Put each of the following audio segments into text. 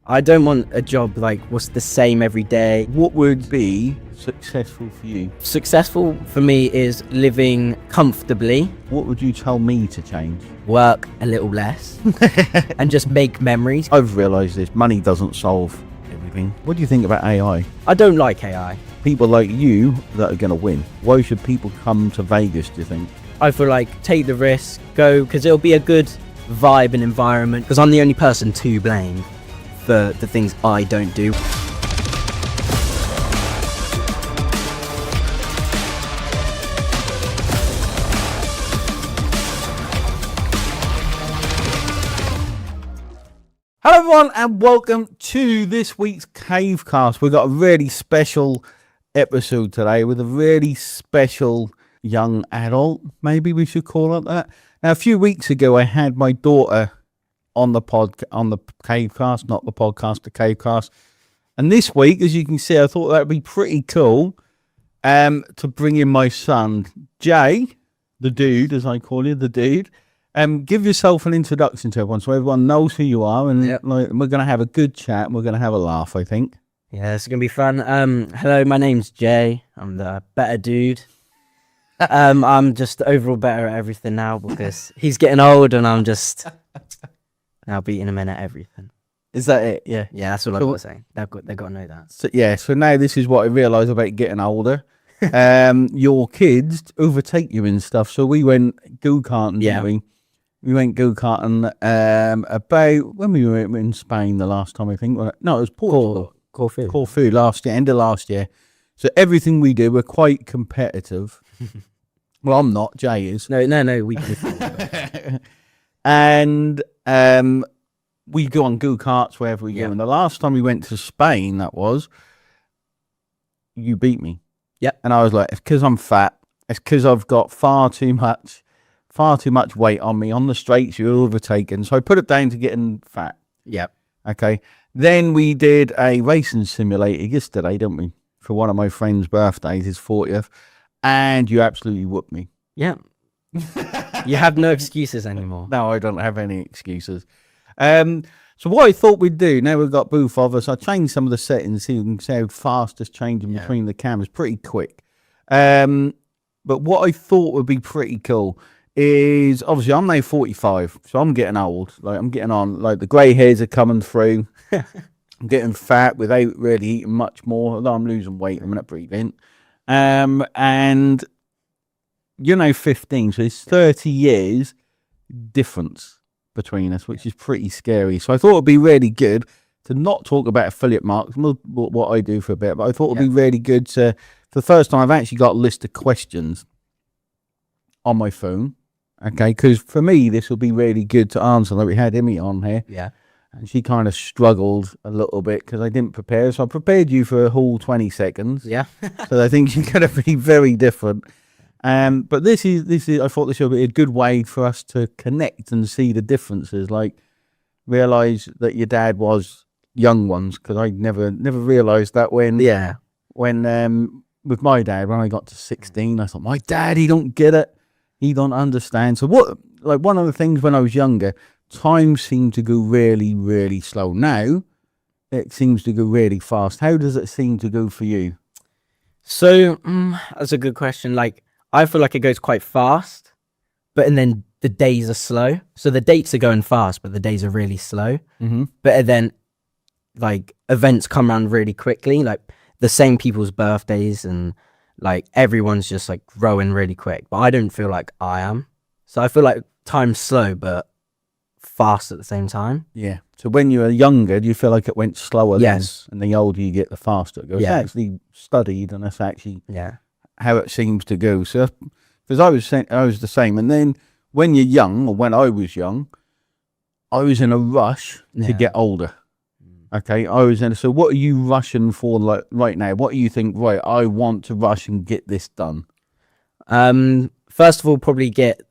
I don't want a job like what's the same every day. What would be successful for you? Successful for me is living comfortably, What would you tell me to change? work a little less, and just make memories. I've realised this. Money doesn't solve everything. What do you think about AI? I don't like AI. People like you that are going to win. Why should people come to Vegas, do you think? I feel like take the risk, go, because it'll be a good vibe and environment, because I'm the only person to blame for the things I don't do. Hello everyone and welcome to this week's Cavecast. We've got a really special episode today with a really special young adult, maybe we should call it that. Now a few weeks ago I had my daughter on the Cavecast, not the podcast, the Cavecast. And this week, as you can see, I thought that would be pretty cool to bring in my son, Jay, the dude, as I call you, the dude. Give yourself an introduction to everyone so everyone knows who you are, and like, we're going to have a good chat and we're going to have a laugh, I think. Yeah, it's going to be fun. Hello, my name's Jay. I'm the better dude. I'm just overall better at everything now because he's getting old and I'm just now beating him in at everything. Is that it? Yeah. Yeah, that's all I've got to say. They've got to know that. So now this is what I realise about getting older. Your kids overtake you and stuff. So we went go-karting, didn't we? We went go-karting about when we were in Spain the last time, I think. No, it was Portugal. Corfu last year, end of last year. So everything we do, we're quite competitive. Well, I'm not. Jay is. No. We can. And we go on go-karts wherever we go. And the last time we went to Spain, you beat me. Yep. And I was like, it's because I'm fat. It's because I've got far too much weight on me. On the straights, you're overtaken. So I put it down to getting fat. Yep. Okay. Then we did a racing simulator yesterday, didn't we? For one of my friend's birthdays, his 40th. And you absolutely whooped me. Yeah. You have no excuses anymore. No, I don't have any excuses. So what I thought we'd do, now we've got both of us, I changed some of the settings so you can see how fast it's changing between the cameras, pretty quick. But what I thought would be pretty cool is, obviously I'm now 45, so I'm getting old. Like I'm getting on, like the grey hairs are coming through. I'm getting fat without really eating much more, although I'm losing weight, I'm not breathing. And you're now 15, so it's 30 years difference between us, which is pretty scary. So I thought it'd be really good to not talk about affiliate marketing, what I do for a bit, but I thought it'd be really good to, for the first time, I've actually got a list of questions on my phone. Okay, because for me, this will be really good to answer. Like we had Emmy on here. Yeah. And she kind of struggled a little bit because I didn't prepare. So I prepared you for a whole 20 seconds. Yeah. So I think you're going to be very different. But this is. I thought this would be a good way for us to connect and see the differences. Like realize that your dad was young ones, because I never realized that when with my dad, when I got to 16, I thought, my dad, he don't get it. He don't understand. So one of the things when I was younger, time seemed to go really, really slow. Now it seems to go really fast. How does it seem to go for you? So that's a good question. Like I feel like it goes quite fast, and then the days are slow. So the dates are going fast, but the days are really slow. Mm-hmm. But then like events come around really quickly, like the same people's birthdays, and like everyone's just like growing really quick. But I don't feel like I am. So I feel like time's slow, but fast at the same time. Yeah. So when you were younger, do you feel like it went slower? Yes. And the older you get, the faster it goes. Yeah. It's actually studied, and that's actually Yeah. how it seems to go. So, because I was the same. And then when you're young, or when I was young, I was in a rush to get older. Okay, so what are you rushing for, like right now? What do you think? Right, I want to rush and get this done. First of all, probably get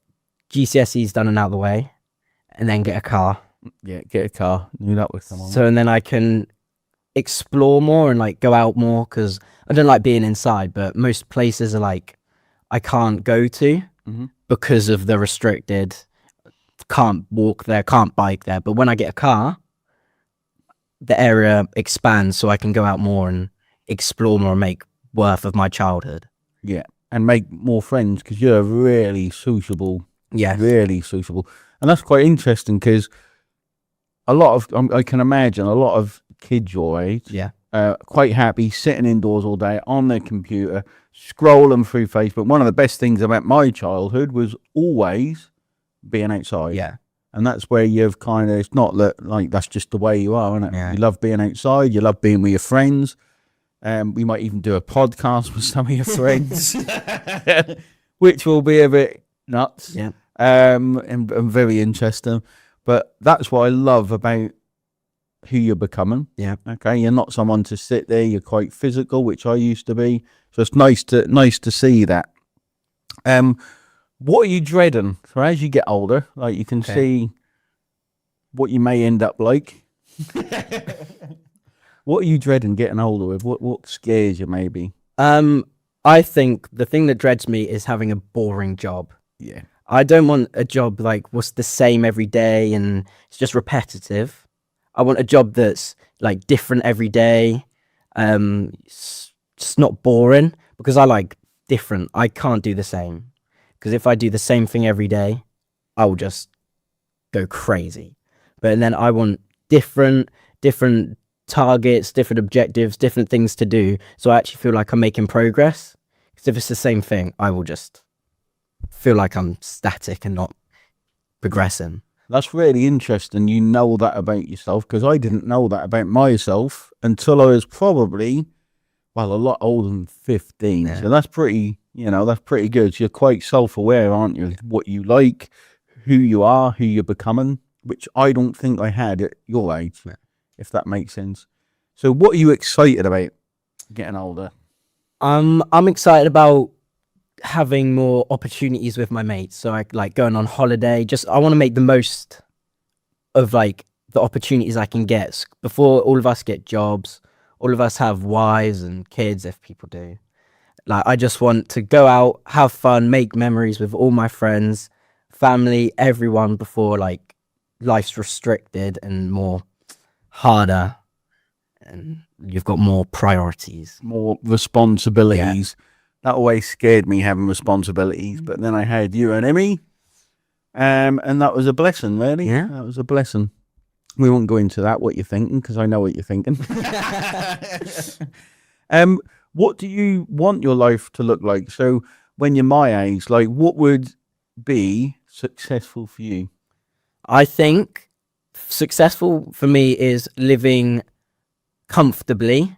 GCSEs done and out of the way, and then get a car. Yeah, get a car. Knew that was someone. So, and then I can explore more and like go out more, because I don't like being inside, but most places are like I can't go to because of the restricted. Can't walk there, can't bike there. But when I get a car, the area expands so I can go out more and explore more and make worth of my childhood. Yeah, and make more friends because you're really sociable, Yes. really sociable, and that's quite interesting because a lot of I can imagine a lot of kids your age, Yeah. quite happy sitting indoors all day on their computer, scrolling through Facebook. One of the best things about my childhood was always being outside. Yeah. And that's where you've kind of, it's not that like that's just the way you are, isn't it? Yeah. You love being outside, you love being with your friends. We might even do a podcast with some of your friends, which will be a bit nuts, Yeah. and very interesting. But that's what I love about who you're becoming. Yeah. Okay, you're not someone to sit there. You're quite physical, which I used to be. So it's nice to see that. What are you dreading? So as you get older, like you can see what you may end up like. What are you dreading getting older with? What scares you maybe? I think the thing that dreads me is having a boring job. Yeah. I don't want a job like what's the same every day and it's just repetitive. I want a job that's like different every day. It's just not boring because I like different. I can't do the same because if I do the same thing every day, I will just go crazy. But then I want different targets, different objectives, different things to do. So I actually feel like I'm making progress. Because if it's the same thing, I will just feel like I'm static and not progressing. That's really interesting. You know that about yourself because I didn't know that about myself until I was probably, well, a lot older than 15. Yeah. So that's pretty, that's pretty good. So you're quite self-aware, aren't you? What you like, who you are, who you're becoming, which I don't think I had at your age, if that makes sense. So what are you excited about getting older? I'm excited about having more opportunities with my mates. So I like going on holiday. I want to make the most of like the opportunities I can get before all of us get jobs. All of us have wives and kids if people do. Like I just want to go out, have fun, make memories with all my friends, family, everyone before like life's restricted and more harder and you've got more priorities, more responsibilities. That always scared me, having responsibilities, but then I had you and Emmy, and that was a blessing, really. Yeah, that was a blessing. We won't go into that, what you're thinking, because I know what you're thinking. What do you want your life to look like? So when you're my age, like what would be successful for you? I think successful for me is living comfortably,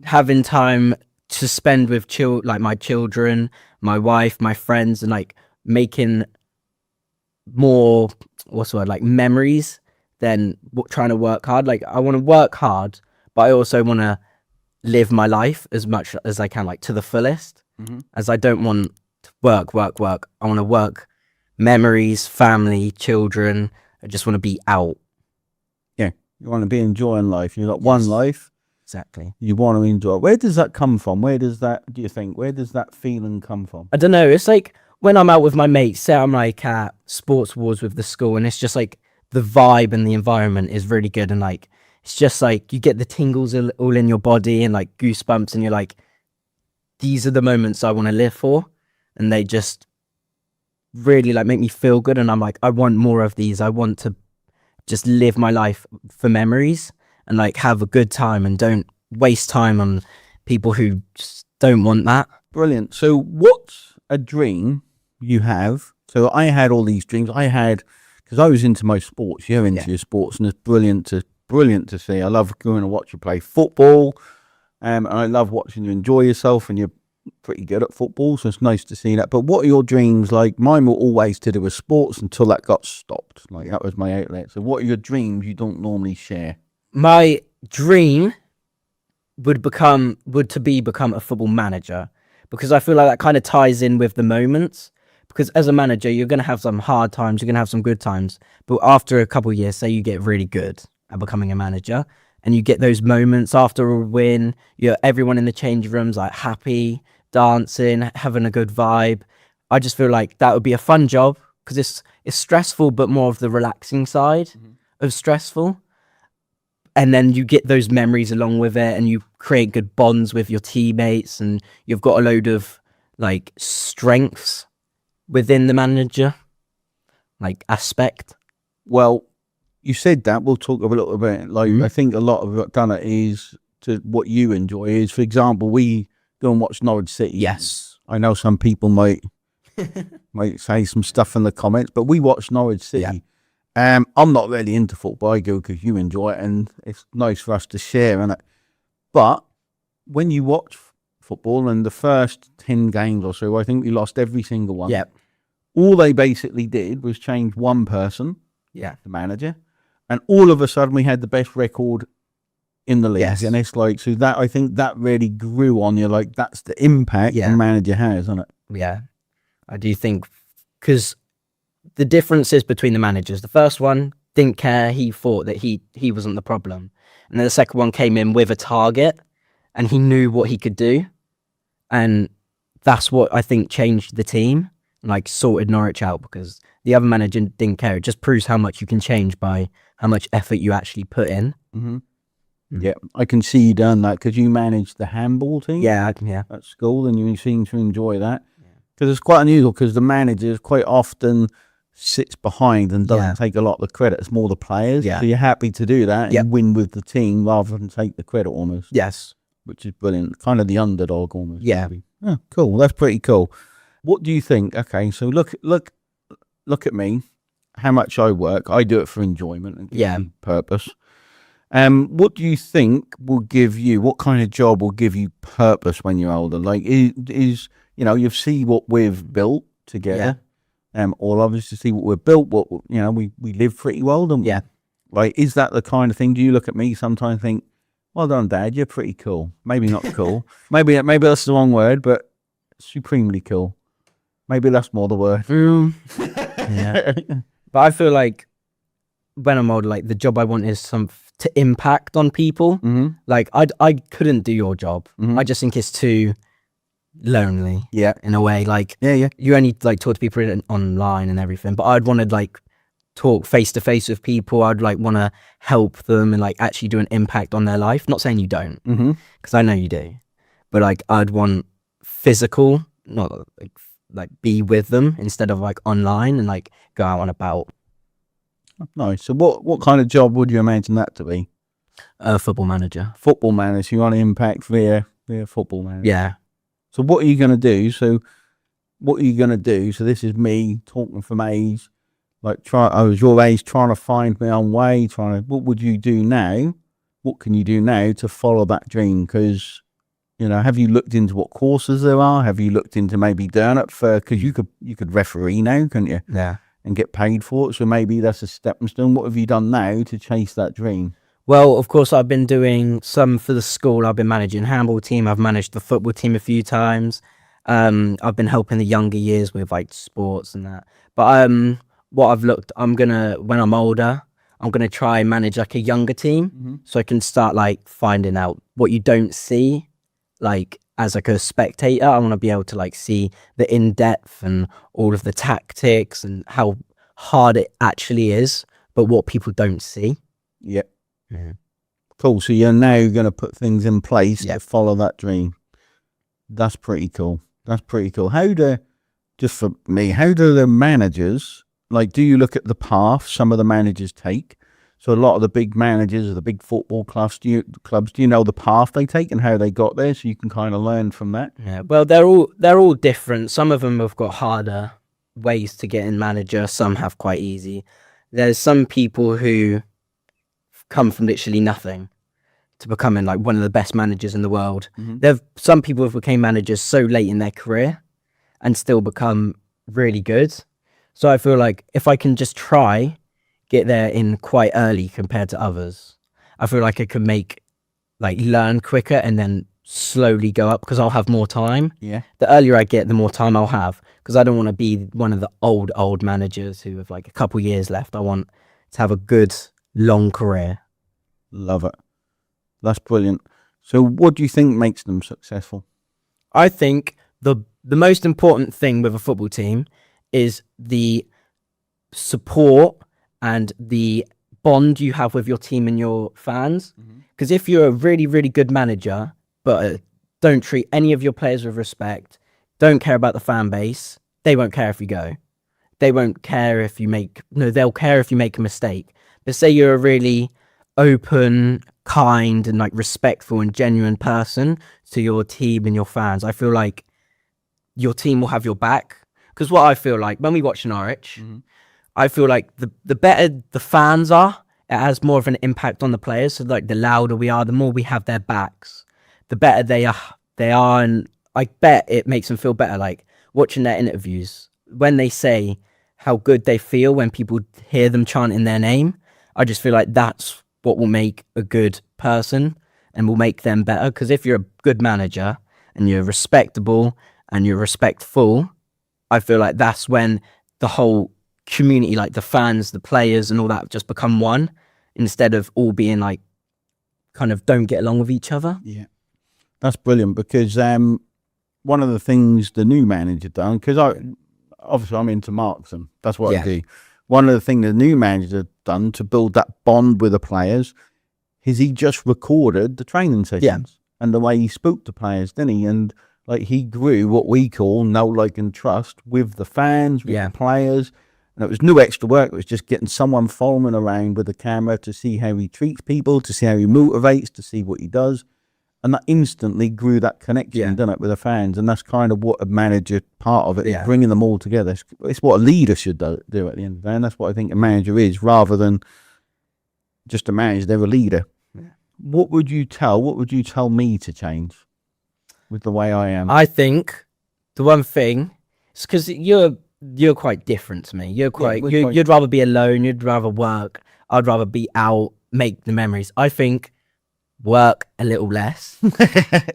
having time to spend with like my children, my wife, my friends, and like making more like memories than trying to work hard. Like I want to work hard, but I also want to live my life as much as I can, like to the fullest. As I don't want to work. I want to work, memories, family, children. I just want to be out. Yeah, you want to be enjoying life. You've got one life. Exactly. You want to enjoy it. Where does that come from? Where does that feeling come from? I don't know. It's like when I'm out with my mates, say I'm like at sports awards with the school, and it's just like the vibe and the environment is really good. And like, it's just like you get the tingles all in your body and like goosebumps, and you're like, these are the moments I want to live for. And they just really like make me feel good. And I'm like, I want more of these. I want to just live my life for memories and like have a good time and don't waste time on people who just don't want that. Brilliant. So what's a dream you have? So I had all these dreams. Because I was into my sports. You're into your sports, and it's brilliant to see. I love going to watch you play football. And I love watching you enjoy yourself, and you're pretty good at football, so it's nice to see that. But what are your dreams like? Mine were always to do with sports until that got stopped. Like that was my outlet. So what are your dreams you don't normally share? My dream would become a football manager, because I feel like that kind of ties in with the moments. Because as a manager, you're going to have some hard times, you're going to have some good times. But after a couple of years, say you get really good at becoming a manager, and you get those moments after a win, everyone in the change rooms like happy, dancing, having a good vibe. I just feel like that would be a fun job, because it's stressful, but more of the relaxing side of stressful. and then you get those memories along with it, and you create good bonds with your teammates, and you've got a load of like strengths within the manager like aspect. Well, you said that. We'll talk a little bit. Like, Mhm. I think a lot of what done it is to what you enjoy is, for example, we go and watch Norwich City. Yes. I know some people might say some stuff in the comments, but we watch Norwich City. I'm not really into football. I go because you enjoy it, and it's nice for us to share in it. But when you watch football, and the first 10 games or so, I think we lost every single one. Yep. All they basically did was change one person, Yeah. the manager, and all of a sudden we had the best record in the league. Yes. And it's like, so that, I think that really grew on you. Like, that's the impact the manager has, isn't it? Yeah. I do think, because the differences between the managers, the first one didn't care. He thought that he wasn't the problem. And then the second one came in with a target, and he knew what he could do. And that's what I think changed the team, like sorted Norwich out, because the other manager didn't care. It just proves how much you can change by how much effort you actually put in. Mm-hmm. Yeah, I can see you done that because you managed the handball team. Yeah. At school, and you seem to enjoy that. Because it's quite unusual, because the manager quite often sits behind and doesn't take a lot of the credit. It's more the players. Yeah. So you're happy to do that and win with the team rather than take the credit almost. Yes. Which is brilliant. Kind of the underdog almost. Yeah. Maybe. Oh, cool. That's pretty cool. What do you think? Okay, so look at me. How much I work. I do it for enjoyment and purpose. What do you think will give you? What kind of job will give you purpose when you're older? Like, is you see what we've built together. All of us to see what we've built. What we live pretty well, don't we? Yeah. Like, is that the kind of thing? Do you look at me sometimes and think, well done, Dad, you're pretty cool. Maybe not cool. maybe that's the wrong word, but supremely cool. Maybe that's more the word. Yeah. But I feel like when I'm older, like the job I want is to impact on people. Mm-hmm. Like I couldn't do your job. Mm-hmm. I just think it's too lonely. Yeah. In a way, like Yeah. you only like talk to people online and everything. But I'd want to like talk face to face with people. I'd like want to help them and like actually do an impact on their life. Not saying you don't, because I know you do. But like I'd want physical, not like be with them instead of like online and like go out and about. Nice. So what kind of job would you imagine that to be? Football manager. Football manager. You want to impact via football manager. Yeah. So what are you going to do? So this is me talking from age. Like I was your age, trying to find my own way. What would you do now? What can you do now to follow that dream? Because have you looked into what courses there are? Have you looked into maybe doing it because you could referee now, couldn't you? Yeah. And get paid for it. So maybe that's a stepping stone. What have you done now to chase that dream? Well, of course, I've been doing some for the school. I've been managing handball team. I've managed the football team a few times. I've been helping the younger years with like sports and that. But what I've looked, when I'm older, I'm gonna try and manage like a younger team, so I can start like finding out what you don't see, like as like a spectator. I want to be able to like see the in depth and all of the tactics and how hard it actually is, but what people don't see. Yep. Yeah. Cool. So you're now going to put things in place Yep. to follow that dream. That's pretty cool. Just for me, how do the managers, like, do you look at the path some of the managers take? So a lot of the big managers of the big football clubs, do you know the path they take and how they got there, so you can kind of learn from that? Yeah. Well, they're all different. Some of them have got harder ways to get in manager. Some have quite easy. There's some people who come from literally nothing to becoming like one of the best managers in the world. There've some people who became managers so late in their career and still become really good. So I feel like if I can just get there in quite early compared to others, I feel like I can learn quicker and then slowly go up, because I'll have more time. Yeah. The earlier I get, the more time I'll have, because I don't want to be one of the old managers who have like a couple years left. I want to have a good long career. Love it. That's brilliant. So what do you think makes them successful? I think the most important thing with a football team is the support and the bond you have with your team and your fans. Because if you're a really, really good manager, but don't treat any of your players with respect, don't care about the fan base, they won't care if you go. They won't care if you make, no, they'll care if you make a mistake. But say you're a really open, kind, and like respectful and genuine person to your team and your fans, I feel like your team will have your back. Because what I feel like when we watch Norwich, I feel like the better the fans are, it has more of an impact on the players. So like the louder we are, the more we have their backs, the better they are, and I bet it makes them feel better. Like watching their interviews when they say how good they feel when people hear them chanting their name, I just feel like that's what will make a good person and will make them better. Because if you're a good manager and you're respectable and you're respectful, I feel like that's when the whole community, like the fans, the players and all that, just become one, instead of all being like kind of don't get along with each other. Yeah, that's brilliant, because one of the things the new manager done, because obviously I'm into marksman, that's what I do. One of the things the new manager done to build that bond with the players is he just recorded the training sessions and the way he spoke to players, didn't he? And like he grew what we call know, like, and trust with the fans, with the players. And it was no extra work. It was just getting someone following around with a camera to see how he treats people, to see how he motivates, to see what he does. And that instantly grew that connection, didn't it, with the fans? And that's kind of what a manager, part of it, is bringing them all together. It's what a leader should do at the end of the day. And that's what I think a manager is, rather than just a manager, they're a leader. Yeah. What would you tell me to change with the way I am? I think the one thing is because you're quite different to me. You'd rather be alone. You'd rather work. I'd rather be out, make the memories. I think work a little less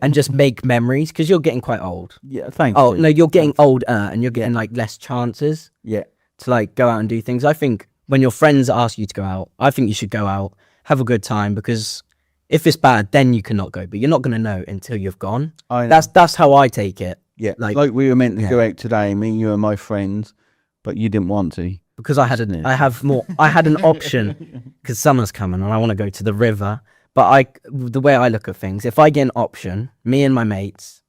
and just make memories, because you're getting quite old. Yeah, thanks. Oh no, you're getting older and you're getting like less chances. Yeah, to like go out and do things. I think when your friends ask you to go out, I think you should go out, have a good time, because if it's bad, then you cannot go. But you're not going to know until you've gone. That's how I take it. Yeah, like we were meant to go out today, me, you, and my friends, but you didn't want to because I had an option because summer's coming and I want to go to the river. But the way I look at things, if I get an option, me and my mates,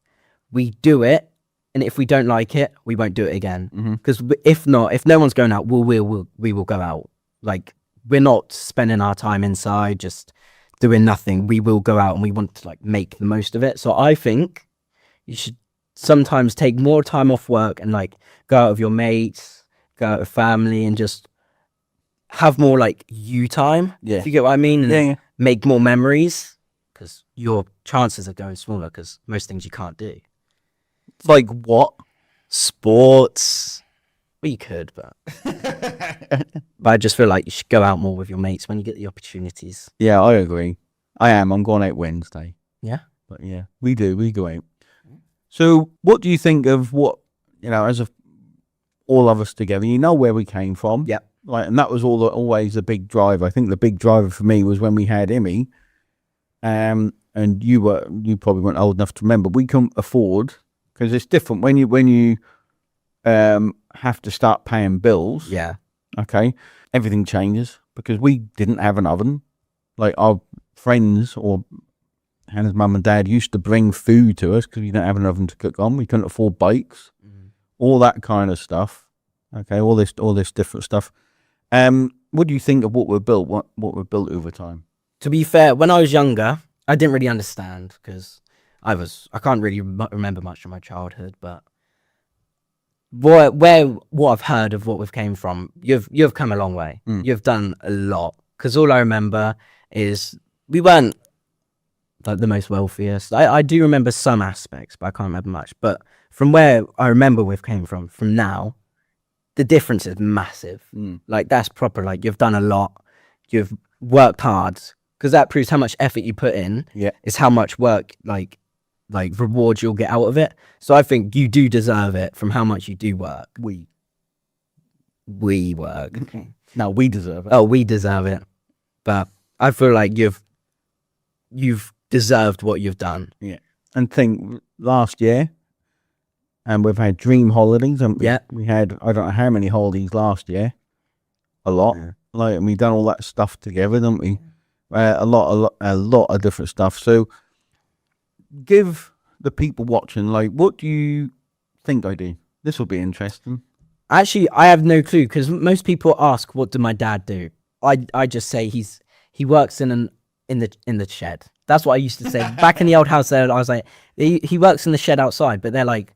we do it, and if we don't like it, we won't do it again. Because if no one's going out, we will go out. Like, we're not spending our time inside just doing nothing. We will go out and we want to like make the most of it. So I think you should sometimes take more time off work and like go out with your mates, go out with family, and just have more like you time. Yeah, if you get what I mean. And make more memories, because your chances of going smaller, because most things you can't do. Like what? Sports. Well, you could, but but I just feel like you should go out more with your mates when you get the opportunities. Yeah, I agree. I'm going out Wednesday. Yeah, but yeah, we go out. So what do you think of what, as all of us together, where we came from? Yeah. Like, and that was always the big driver. I think the big driver for me was when we had Emmy, and you probably weren't old enough to remember. We couldn't afford, because it's different when you have to start paying bills. Yeah. Okay. Everything changes, because we didn't have an oven. Like, our friends or Hannah's mum and dad used to bring food to us because we didn't have an oven to cook on. We couldn't afford bikes, all that kind of stuff. Okay, all this different stuff. What do you think of what we've built? What we've built over time? To be fair, when I was younger, I didn't really understand, because I can't really remember much from my childhood. But what I've heard of what we've came from, you've come a long way. You've done a lot. Because all I remember is we weren't like the most wealthiest. I do remember some aspects, but I can't remember much. But from where I remember we've came from now, the difference is massive. Like, that's proper. Like, you've done a lot. You've worked hard, because that proves how much effort you put in. Yeah, is how much work, like rewards you'll get out of it. So I think you do deserve it from how much you do work. We work. No, we deserve it. Oh, we deserve it. But I feel like you've deserved what you've done. Yeah, and think last year. And we've had dream holidays. And we had, I don't know how many holidays last year. a lot. Yeah. Like, and we done all that stuff together, didn't we? A lot of different stuff. So, give the people watching, like, what do you think I do? This will be interesting. Actually, I have no clue because most people ask, "What did my dad do?" I just say he works in the shed. That's what I used to say back in the old house. There, I was like, he works in the shed outside, but they're like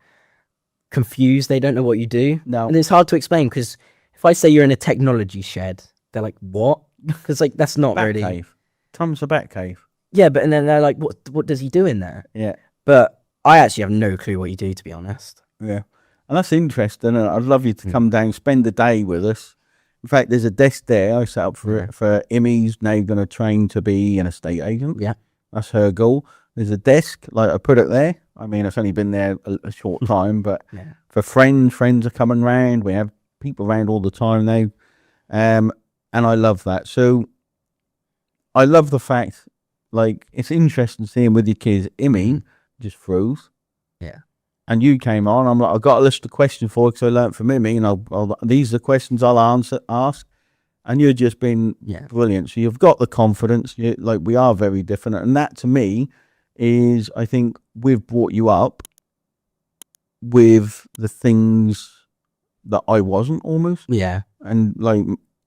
confused. They don't know what you do, No, and it's hard to explain because if I say you're in a technology shed, they're like, "What?" Because like that's not bat really. cave. Tom's the bat cave. Yeah, but and then they're like, "What does he do in there?" Yeah, But I actually have no clue what you do, to be honest. yeah. And that's interesting. And I'd love you to Mm. come down, spend the day with us. In fact, there's a desk there I set up for Yeah. for Emmy's now going to train to be an estate agent. Yeah. That's her goal. There's a desk, like I put it there. I mean, it's only been there a short time, but Yeah. for friends are coming round. We have people around all the time now. And I love that. So I love the fact, like, it's interesting seeing with your kids. Emmy just froze. Yeah. And you came on. I'm like, I've got a list of questions for you because I learned from Emmy, and these are the questions I'll ask. And you've just been brilliant. So you've got the confidence. Like, we are very different, and that to me is, I think we've brought you up with the things that I wasn't almost. Yeah. And like,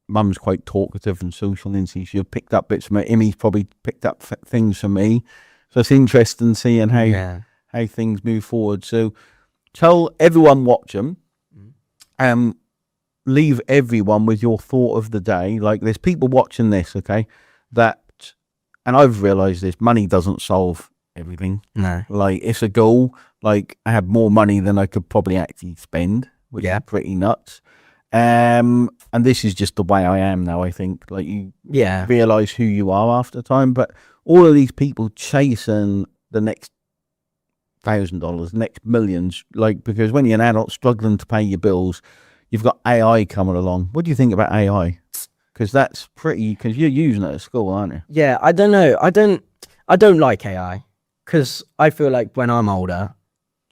Mum's quite talkative and social, and she's picked up bits from me. Emmy's probably picked up things from me. So it's interesting seeing how things move forward. So tell everyone watching, leave everyone with your thought of the day. Like, there's people watching this, okay, that, and I've realised this, money doesn't solve everything. No. Like, it's a goal. Like, I have more money than I could probably actually spend, which is pretty nuts. And this is just the way I am now, I think. Like, you realise who you are after time. But all of these people chasing the next $1,000, next millions, like, because when you're an adult struggling to pay your bills, you've got AI coming along. What do you think about AI? Because that's pretty, because you're using it at school, aren't you? Yeah, I don't know. I don't like AI because I feel like when I'm older,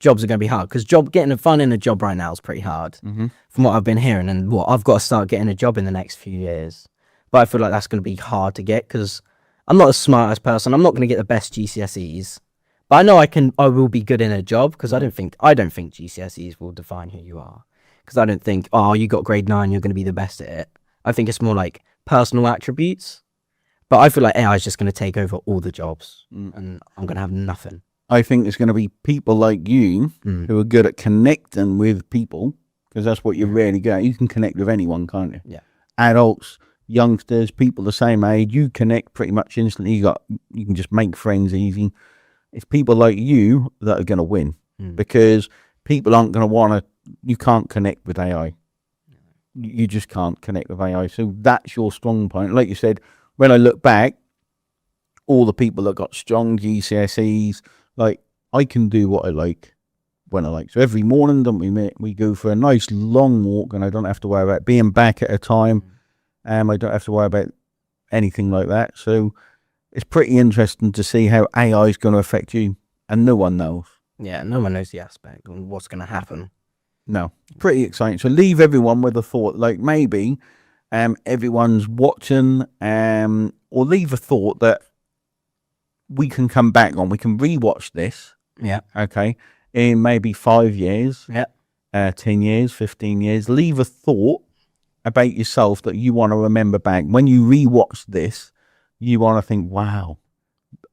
jobs are going to be hard because getting fun in a job right now is pretty hard from what I've been hearing, and what I've got to start getting a job in the next few years. But I feel like that's going to be hard to get because I'm not as smart as person. I'm not going to get the best GCSEs, but I know I will be good in a job because I don't think GCSEs will define who you are. Because I don't think, oh, you got grade 9, you're going to be the best at it. I think it's more like personal attributes. But I feel like AI is just going to take over all the jobs, and I'm going to have nothing. I think there's going to be people like you who are good at connecting with people, because that's what you're really good at. You can connect with anyone, can't you? Yeah. Adults, youngsters, people the same age, you connect pretty much instantly. You can just make friends easy. It's people like you that are going to win, because people aren't going to want to. You can't connect with AI. You just can't connect with AI. So that's your strong point. Like you said, when I look back, all the people that got strong GCSEs, like, I can do what I like when I like. So every morning, don't we go for a nice long walk, and I don't have to worry about being back at a time. I don't have to worry about anything like that. So it's pretty interesting to see how AI is going to affect you, and no one knows. Yeah, no one knows the aspect and what's going to happen. No, pretty exciting. So leave everyone with a thought, like maybe everyone's watching, or leave a thought that we can come back on. We can rewatch this. Yeah. Okay. In maybe 5 years. Yeah. 10 years, 15 years. Leave a thought about yourself that you want to remember back. When you rewatch this, you want to think, wow,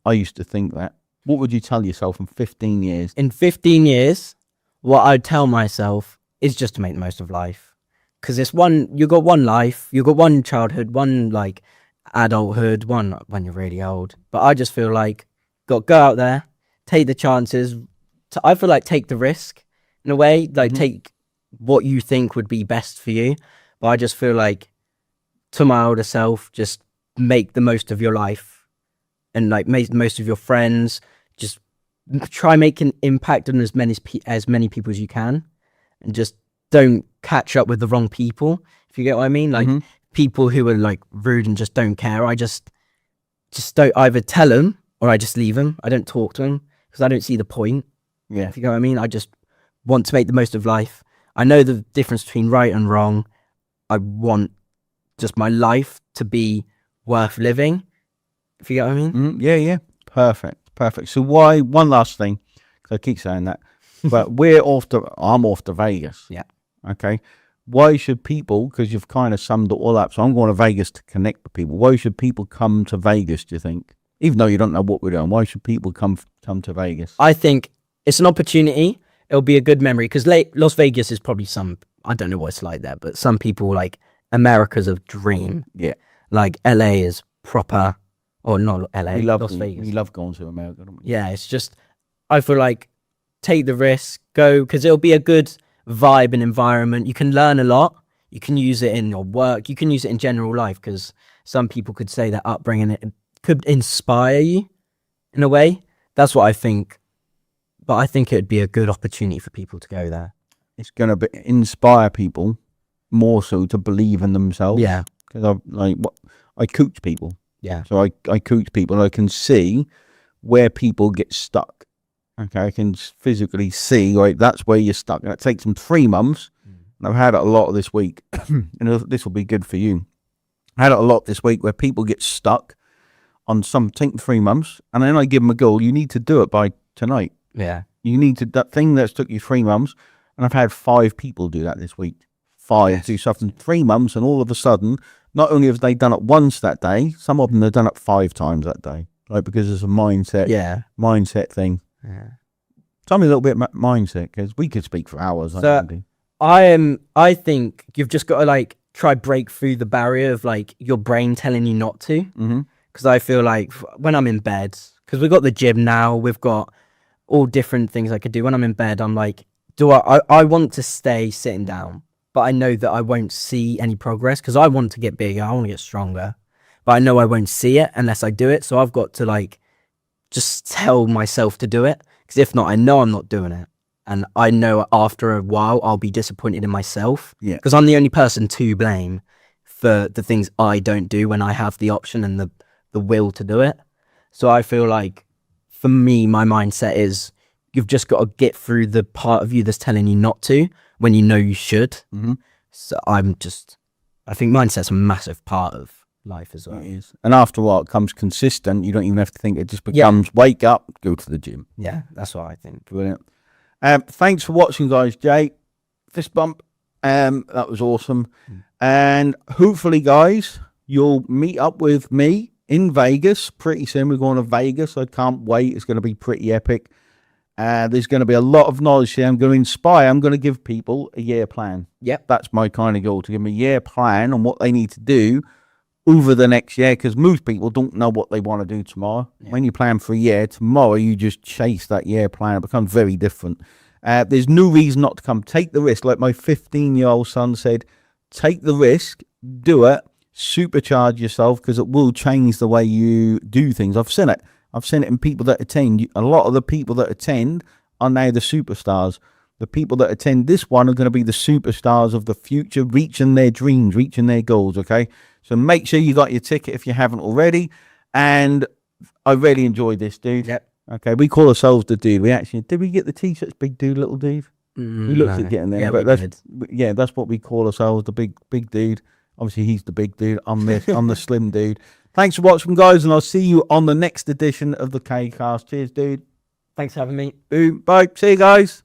I used to think that. What would you tell yourself in 15 years? In 15 years, what I'd tell myself is just to make the most of life. Because you got one life, you got one childhood, one like adulthood, one when you're really old. But I just feel like got to go out there, take the chances. I feel like take the risk in a way, like take what you think would be best for you. But I just feel like to my older self, just make the most of your life and like make the most of your friends. Just try make an impact on as many people as you can, and just don't catch up with the wrong people, if you get what I mean. Like people who are like rude and just don't care, I just don't either tell them or I just leave them. I don't talk to them because I don't see the point. Yeah. If you get what I mean. I just want to make the most of life. I know the difference between right and wrong. I want just my life to be worth living. If you get what I mean? Yeah. Perfect. So why? One last thing, because I keep saying that, but I'm off to Vegas. Yeah. Okay. Why should people? Because you've kind of summed it all up. So I'm going to Vegas to connect with people. Why should people come to Vegas? Do you think? Even though you don't know what we're doing, why should people come to Vegas? I think it's an opportunity. It'll be a good memory because Las Vegas is probably I don't know what it's like there, but some people like America's a dream. Yeah. Like LA is proper, or not LA, Las We Vegas. love going to America, don't we? Yeah, it's just, I feel like take the risk, go, because it'll be a good vibe and environment. You can learn a lot. You can use it in your work. You can use it in general life because some people could say that upbringing it could inspire you in a way. That's what I think. But I think it'd be a good opportunity for people to go there. It's going to inspire people more so to believe in themselves. Yeah. Because I coach people. Yeah. So I coach people and I can see where people get stuck. Okay, I can physically see, right, that's where you're stuck. And it takes them 3 months. And I've had it a lot this week. And this will be good for you. I had it a lot this week where people get stuck on take 3 months. And then I give them a goal. You need to do it by tonight. Yeah. You need to, that thing that's took you 3 months. And I've had 5 people do that this week. 5 do something 3 months. And all of a sudden, not only have they done it once that day, some of them have done it 5 times that day. Like, because it's a mindset thing. Yeah. Tell me a little bit about mindset, because we could speak for hours. So I think you've just got to like try break through the barrier of like your brain telling you not to. Because I feel like when I'm in bed, because we've got the gym now, we've got all different things I could do. When I'm in bed, I'm like, I want to stay sitting down, but I know that I won't see any progress because I want to get bigger, I want to get stronger, but I know I won't see it unless I do it. So I've got to like just tell myself to do it, because if not, I know I'm not doing it, and I know after a while I'll be disappointed in myself. Yeah, because I'm the only person to blame for the things I don't do when I have the option and the will to do it. So I feel like for me, my mindset is you've just got to get through the part of you that's telling you not to when you know you should. So I think mindset's a massive part of life as well. it is. And after a while, it comes consistent. You don't even have to think. It just becomes wake up, go to the gym. Yeah, that's what I think. Brilliant. Thanks for watching, guys. Jay, fist bump. That was awesome. And hopefully, guys, you'll meet up with me in Vegas pretty soon. We're going to Vegas. I can't wait. It's going to be pretty epic. There's going to be a lot of knowledge here. I'm going to inspire. I'm going to give people a year plan. Yep. That's my kind of goal, to give them a year plan on what they need to do over the next year, because most people don't know what they want to do tomorrow. When you plan for a year, tomorrow you just chase that year plan. It becomes very different. There's no reason not to come. Take the risk. Like my 15-year-old son said, take the risk, do it, supercharge yourself, because it will change the way you do things. I've seen it. I've seen it in people that attend. A lot of the people that attend are now the superstars. The people that attend this one are going to be the superstars of the future, reaching their dreams, reaching their goals, okay? So make sure you got your ticket if you haven't already. And I really enjoyed this, dude. Yep. Okay, we call ourselves the dude. Did we get the t-shirts, big dude, little dude? We looked at getting there. Yeah, but that's what we call ourselves, the big dude. Obviously, he's the big dude. I'm the slim dude. Thanks for watching, guys, and I'll see you on the next edition of the K-Cast. Cheers, dude. Thanks for having me. Boom. Bye. See you, guys.